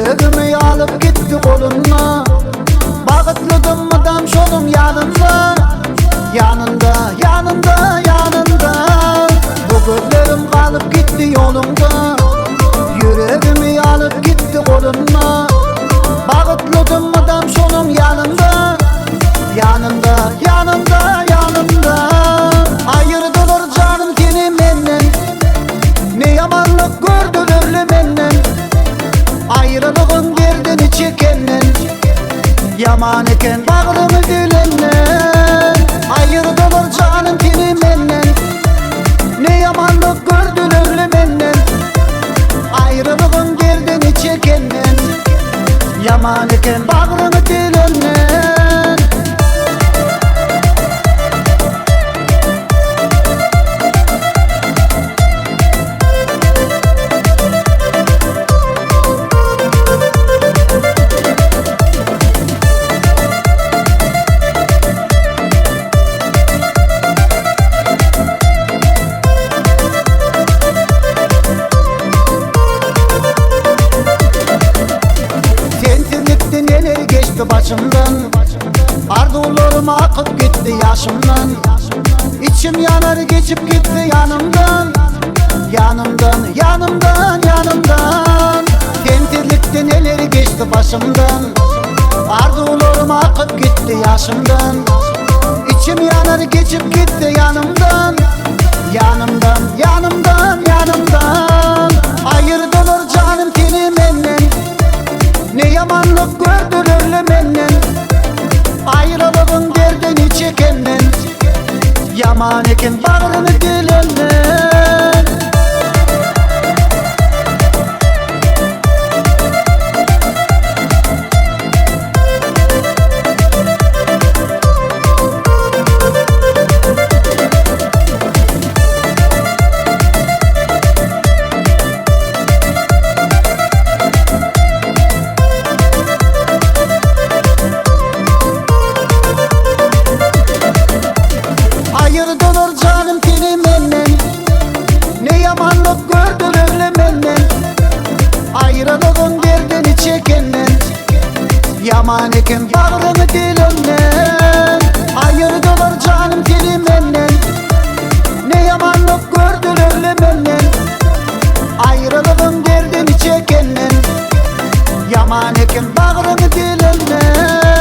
Yüreğimi alıp gitti kolunla. Bağıtladım adam şolum yanında. Yanında, yanında, yanında. Bu gözlerim kalıp gitti yolunda. Yüreğimi alıp gitti kolunla. Bağıtladım adam şolum yanında. Yanında, yanında, yanında. Ayırdılar canım seni menden. Ne yamanlık gördüler menden. Ayrılığın derdini çekenden. Yaman eken bağrımı dilenden. Ayırdılar canım seni menden. Ne yamanlık gördüler menden. Ayrılığın derdini çekenden. Yaman eken bağrımı dilenden. Başımdan arzularım akıp gitti yaşımdan. İçim yanar geçip gitti yanımdan. Yanımdan, yanımdan, yanımdan. Tentirlikte neler geçti başımdan. Arzularım akıp gitti yaşımdan. İçim yanar geçip gitti yanımdan. Yanımdan, yanımdan, yanımdan. Ayırdılar canım seni menden. Ne yamanlık gördüler menden. Ayrılığın derdini çekenden. Yaman eken bağrını dilenden. Ayırdılar canım seni menden. Ne yamanlık gördüler menden. Ayrılığın derdini çekenden. Yaman eken bağrını dilenden. Ayırdılar canım seni menden. Ne yamanlık gördüler menden. Ayrılığın derdini çekenden. Yaman eken bağrını dilenden.